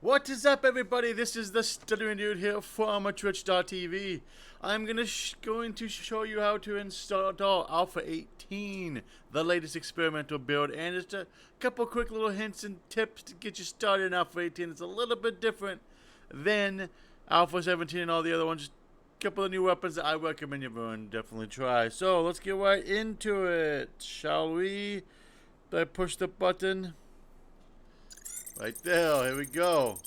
What is up, everybody? This is the Stuttering Dude here from Twitch.tv. I'm going to show you how to install Alpha 18, the latest experimental build, and just a couple quick little hints and tips to get you started in Alpha 18. It's a little bit different than Alpha 17 and all the other ones. Just a couple of new weapons that I recommend everyone definitely try. So let's get right into it, shall we? Did I push the button? Right there, here we go.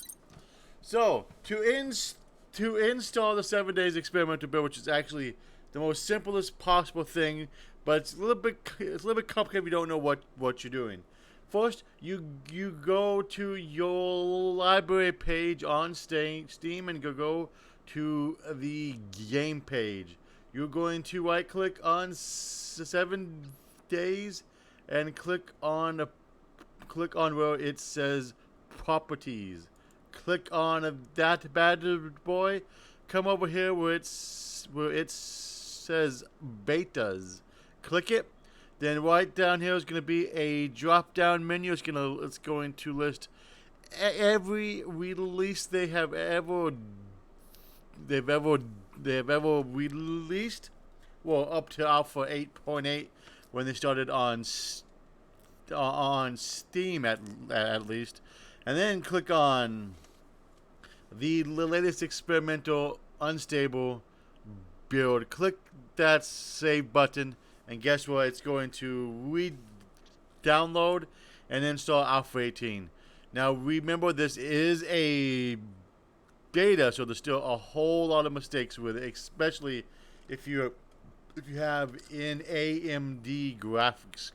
So, to install the 7 days experimental build, which is actually the most simplest possible thing, but it's a little bit complicated if you don't know what you're doing. First, you go to your library page on Steam and go to the game page. You're going to right click on 7 days and click on where it says properties. Click on that bad boy. Come over here where it says betas. Click it. Then right down here is going to be a drop down menu. It's going to list every release they've ever released. Well, up to Alpha 8.8 when they started on Steam at least, and then click on the latest experimental unstable build. Click that save button, and guess what? It's going to re-download and install Alpha 18. Now remember, this is a beta, so there's still a whole lot of mistakes with it, especially if you have an AMD graphics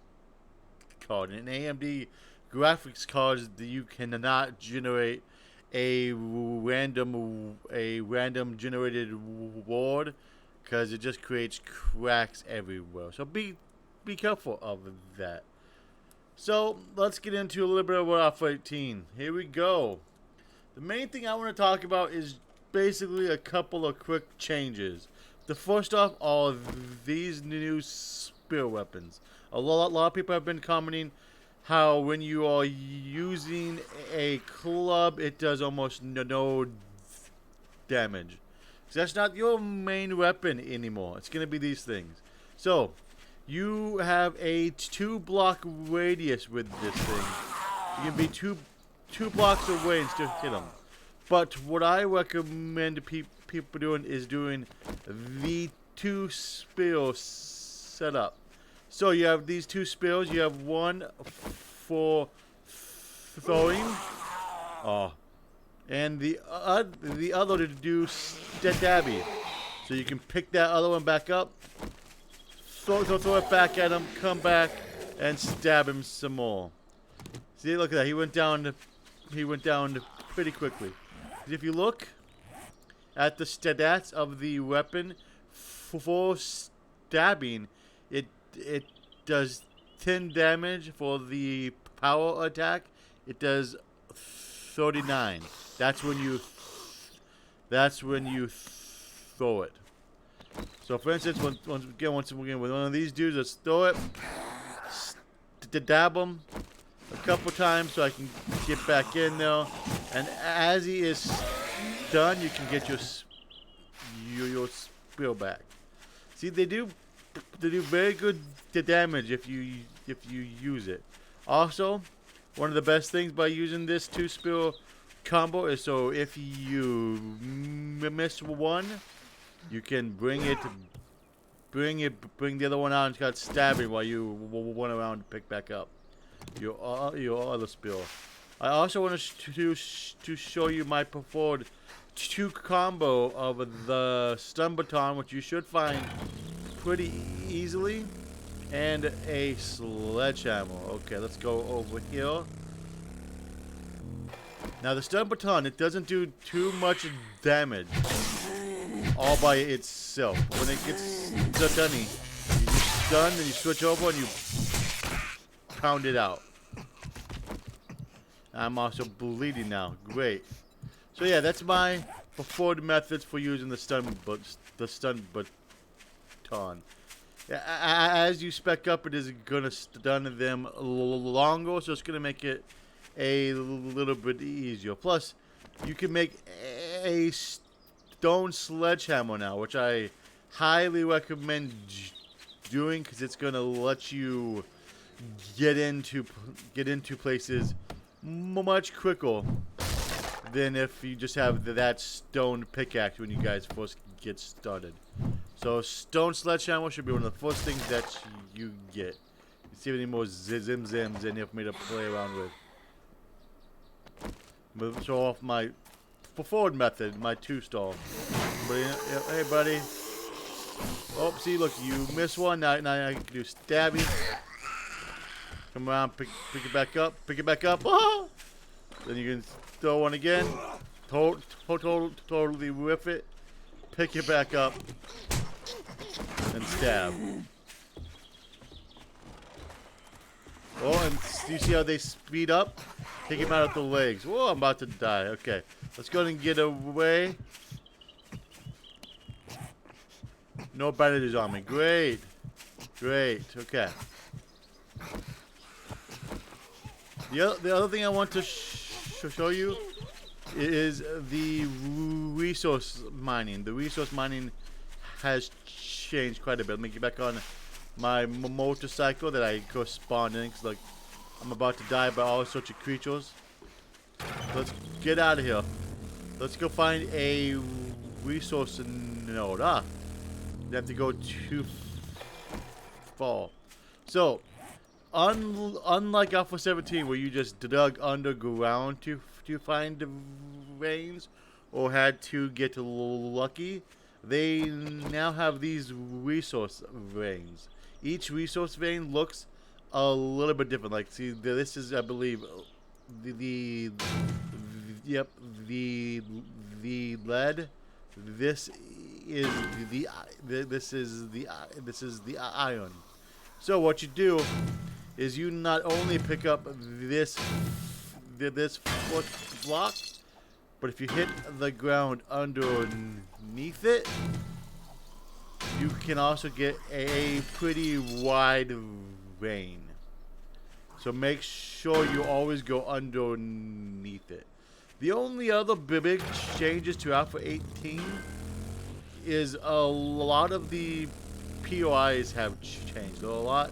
card. In AMD graphics cards, you cannot generate a random generated word because it just creates cracks everywhere. So be careful of that. So let's get into a little bit of Alpha 18. Here we go. The main thing I want to talk about is basically a couple of quick changes. The first off are these new spear weapons. A lot of people have been commenting how when you are using a club, it does almost no damage. So that's not your main weapon anymore. It's going to be these things. So you have a 2-block radius with this thing. You can be two blocks away and still hit them. But what I recommend people doing is doing the 2 spears setup. So you have these 2 spears. You have one for throwing, and the other to do stabby. So you can pick that other one back up, throw it back at him, come back, and stab him some more. See, look at that. He went down pretty quickly. If you look at the stats of the weapon for stabbing, it does 10 damage. For the power attack, it does 39. That's when you throw it. So for instance, once again with one of these dudes, let's throw it, dab him a couple times so I can get back in there, and as he is done, you can get your spear back. See, they do very good damage if you use it. Also, one of the best things by using this 2 spear combo is so if you miss one, you can bring the other one out and start stabbing while you run around to pick back up your other spear. I also want to show you my preferred 2 combo of the stun baton, which you should find pretty easily, and a sledgehammer. Okay, let's go over here. Now the stun baton, it doesn't do too much damage all by itself. When it gets done, you stun, and you switch over and you pound it out. I'm also bleeding now. Great. So yeah, that's my preferred methods for using the stun baton. As you spec up, it is gonna stun them longer, so it's gonna make it a little bit easier. Plus, you can make a stone sledgehammer now, which I highly recommend doing because it's gonna let you get into places much quicker than if you just have that stone pickaxe when you guys first get started. So stone sledgehammer should be one of the first things that you get. You see any more zim zims in here for me to play around with. But show off my forward method, my 2-stall. Hey buddy. Oh, see, look, you missed one. Now I can do stabby. Come around, pick it back up, pick it back up. Ah! Then you can throw one again. Totally whip it. Pick it back up. And stab. Oh, and you see how they speed up? Take him out of the legs. Whoa, I'm about to die. Okay, let's go ahead and get away. No bandages on me. Great. Great. Okay. The other thing I want to show you is the resource mining. The resource mining has changed quite a bit. Let me get back on my motorcycle that I go spawn in because, like, I'm about to die by all sorts of creatures. Let's get out of here. Let's go find a resource node. You have to go too far. So, unlike Alpha 17, where you just dug underground to find the veins, or had to get lucky, they now have these resource veins. Each resource vein looks a little bit different. Like, see, this is, I believe, the lead. This is the iron. So what you do is you not only pick up this fourth block, but if you hit the ground underneath it, you can also get a pretty wide vein. So make sure you always go underneath it. The only other big changes to Alpha 18 is a lot of the POIs have changed. A lot,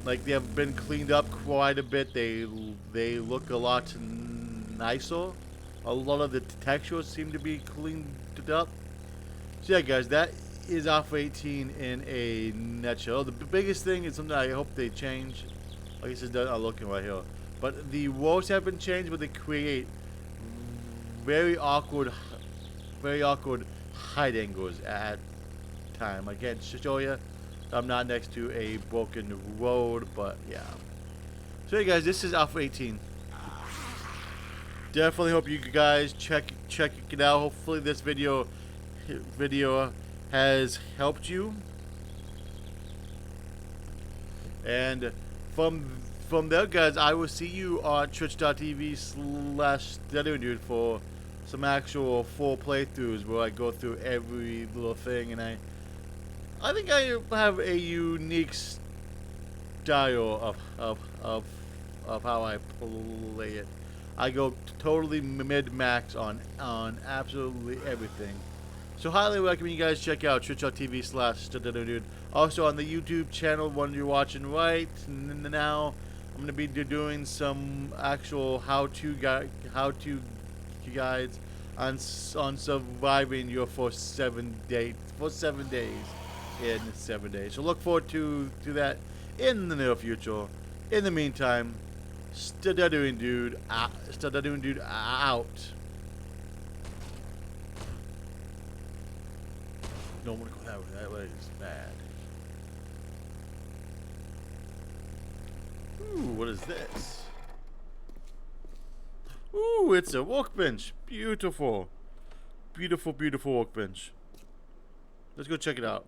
like, they have been cleaned up quite a bit. They look a lot nicer. A lot of the textures seem to be cleaned up. So yeah, guys, that is Alpha 18 in a nutshell. The biggest thing is something I hope they change. Like I said, I'm looking right here. But the walls haven't changed, but they create very awkward height angles at time. I can't show you. I'm not next to a broken road, but yeah. So hey guys, this is Alpha 18. Definitely hope you guys check it out. Hopefully this video has helped you. And from there, guys, I will see you on twitch.tv/StutterDude for some actual full playthroughs where I go through every little thing, and I think I have a unique style of how I play it. I go totally mid-max on absolutely everything. So highly recommend you guys check out twitch.tv/StutterDude. Also on the YouTube channel, one you're watching right now, I'm gonna be doing some actual how-to guides on surviving your first 7 days in 7 days. So look forward to that in the near future. In the meantime, StutterDude out. Don't want to go that way. That way is bad. Ooh, what is this? Ooh, it's a workbench. Beautiful. Beautiful, beautiful workbench. Let's go check it out.